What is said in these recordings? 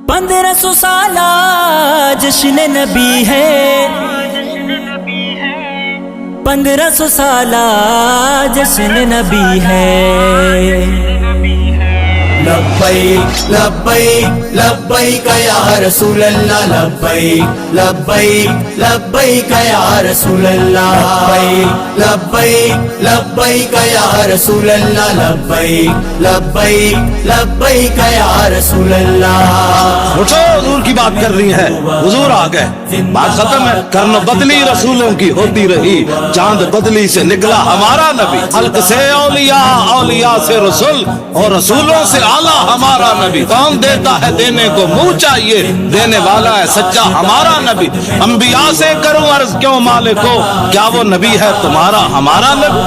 1500 साला जश्न नबी है, 1500 साला जश्न नबी है। लब्बैक लब्बैक लब्बैक या रसूल अल्लाह, लब्बैक लब्बैक लब्बैक या रसूल अल्लाह, लब्बैक लब्बैक या रसूल अल्लाह, लब्बैक लब्बैक लब्बैक या रसूल अल्लाह। उठो, हुजूर की बात कर रही है, हुजूर आ गए, बात खत्म है। कर्न बदली रसूलों की होती रही, चांद बदली से निकला हमारा नबी। खल्क से औलिया, औलिया से रसूल, और रसूलों से आला हमारा नबी। कौन देता है देने को मुंह चाहिए, देने वाला है सच्चा हमारा नबी। अंबिया से करूं अर्ज क्यों मालिको, क्या वो नबी है तुम्हारा हमारा नबी।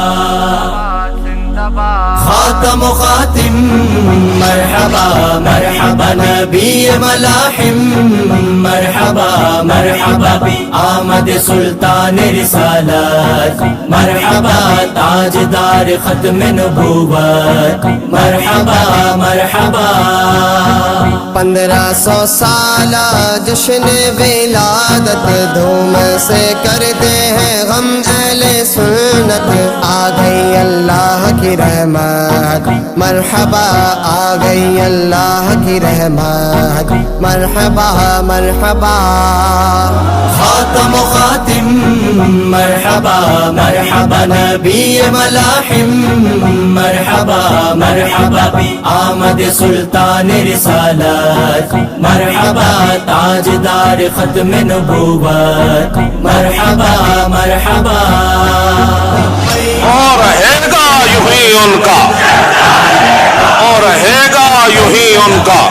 खातम खातिम मरहबा मरहबा नबी मलाहिम, मरहबा मरहबा आमद सुल्तान रिसालत, मरहबा ताजदार खत्म नबूवत, मरहबा मरहबा। 1500 साला जश्न विलादत, धूम से करते हैं गम अहले सुन्नत। आ गई अल्लाह की रहमत, मरहबा आ गई अल्लाह की रहमत, मरहबा मरहबा। खातम खातिम मरहबा मरहबा नबी मलाहिम, मरहबा मरहबा आमद सुल्तान रिसालत, मरहबा ताजदार खत्म नबूवत, मरहबा मरहबा। और रहेगा यूं ही उनका, और रहेगा यूं ही उनका।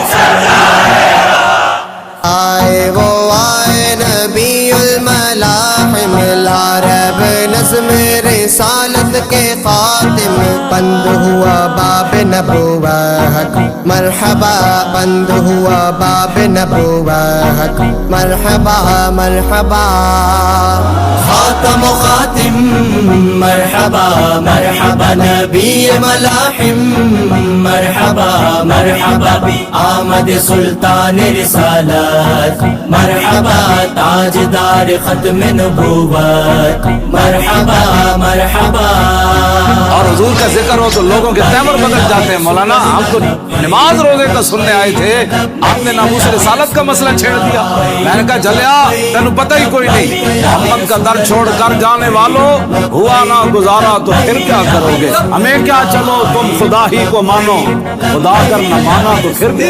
आए वो आए नबीउल मलाहिम, ला रैब नज़्म रिसालत के खातिम। बंद हुआ बाब नबूवत, मरहबा बंद हुआ बाब नबूवत, मरहबा मरहबा। खातम खातिम मरहबा मरहबा नबी मलाहिम, मरहबा मरहबा आमद सुल्तान रिसालत, मरहबा ताजदार खत्म नबूवत, मरहबा मरहबा। और हुजूर का जिक्र हो तो लोगों के तेवर बदल जाते हैं। मौलाना, हम तो नमाज रोजे का सुनने आए थे, आपने नामूस रिसालत का मसला छेड़ दिया। मैंने कहा जलिया, तेनू पता ही कोई नहीं, मोहम्मद का दर छोड़ कर जाने वालों, हुआ ना गुजारा तो फिर क्या करोगे। हमें क्या, चलो तुम खुदा ही को मानो, खुदा अगर न माना तो फिर भी।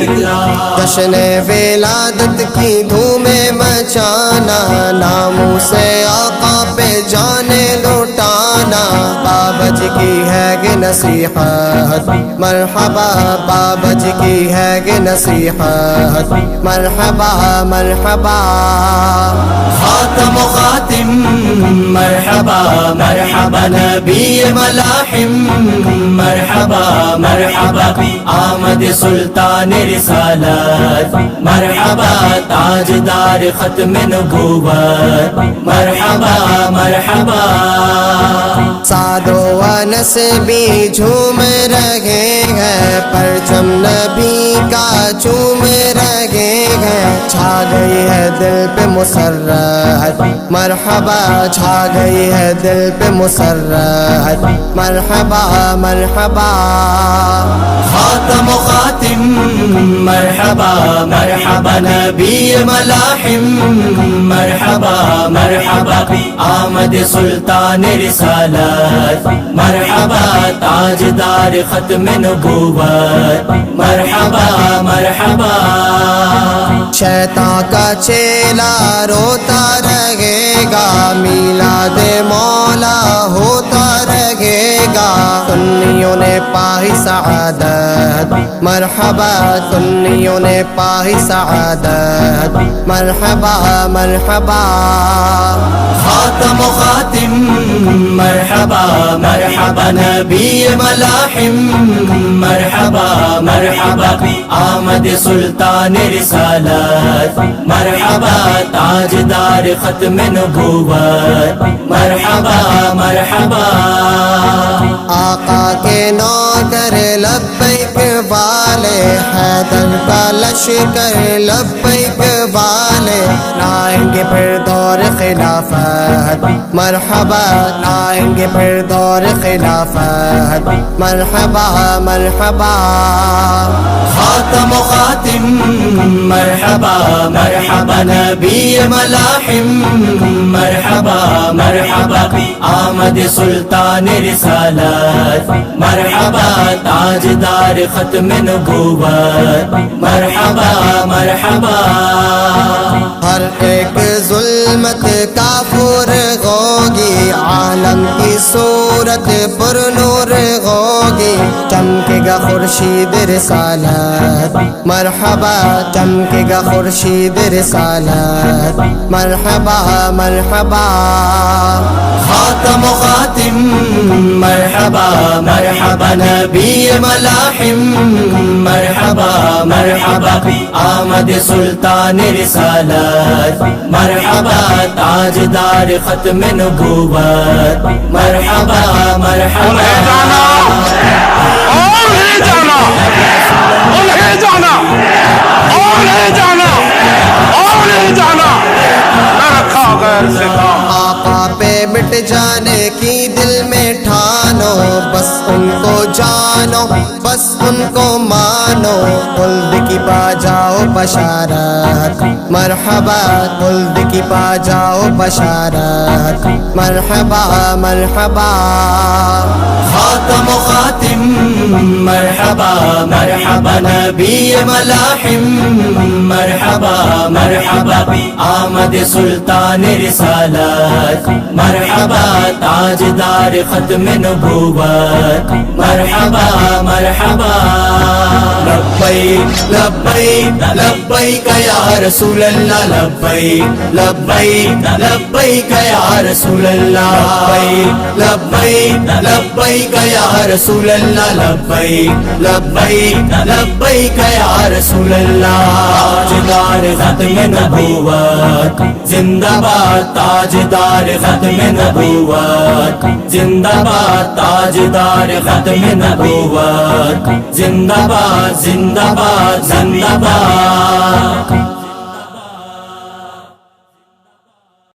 जश्न विलादत की धूमें मचाना, नामों से आका पे जाने लौटाना। बाबा जी की है कि नसीहत, मरहबा बाबा जी की है कि नसीहत, मरहबा मरहबा। खातम खातिम मरहबा मरहबा नबी मलाहिम, मरहबा मरहबा आमद सुल्तान रिसालत, मरहबा ताजदार खत्म नबूवत, मरहबा मरहबा। सादो व नस्बी झूम रहे हैं, परचम नबी का चूम रहे हैं। छा गई है दिल पे मुसर्रत, मरहबा छा गई है दिल पे मुसर्रत, मरहबा मरहबा। खातम खातिम मरहबा मरहबा नबी मलाहिम, मरहबा मरहबा आमद सुल्तान रिसालत, मरहबा ताजदार खत्म नबूवत, मरहबा मरहबा। शैतान का चेला रोता रहेगा, मीलाद मौला होता रहेगा। सुन्नियों ने पाही सआदत, मरहबा सुन्नियों ने पाही सआदत, मरहबा मरहबा। खातम खातिम मरहबा मरहबा नबी मलाहिम, मरहबा मरहबा आमद सुल्तान रिसालत, मरहबा ताजदार खत्म नबूवत, मरहबा मरहबा। آقا کے نوکر لبیک والے، حیدر کا لشکر لبیک والے، لائیں گے پھر دور خلافت مرحبا، لائیں گے پھر دور خلافت مرحبا مرحبا۔ خاتم و خاتم مرحبا مرحبا نبی ملاحم مرحبا مرحبا، آمد سلطان رسالت مرحبا، تاجدار ختم نبوت مرحبا مرحبا۔ ہر ایک ظلمت کافر ہوگی، عالم کی صورت پر نور ہوگی، چمکے گا خورشید رسالت مرحبا، چمکے گا خورشید رسالت مرحبا مرحبا۔ خاتم و خاتم مرحبا مرحبا نبی ملاحم مرحبا مرحبا، آمد سلطان رسالت مرحبا، تاجدار ختم نبوت مرحبا مرحبا۔ انہیں جانا انہیں جانا انہیں جانا انہیں جانا نہ رکھا غیر سے کام۔ آقا پہ مٹ جانے کی دل میں ٹھانو، بس ان کو جانو بس ان کو مانو، خلد کی پا جاؤ بشارت مرحبا، خلد کی پا جاؤ بشارت مرحبا مرحبا۔ خاتم و خاتم مرحبا مرحبا نبی ملاحم مرحبا مرحبا، آمد سلطان رسالت مرحبا، تاجدار ختم نبوت مرحبا مرحبا۔ لبیک لبیک لبیک یا رسول اللہ، لبیک لبیک لبیک یا رسول اللہ، لبیک لبیک یا رسول اللہ، لبیک لبیک لبیک یا رسول اللہ۔ تاجدار ختم نبوت زندہ باد، تاجدار ختم نبوت زندہ باد، تاجدار ختم نبوت زندہ باد زندہ باد زندہ باد۔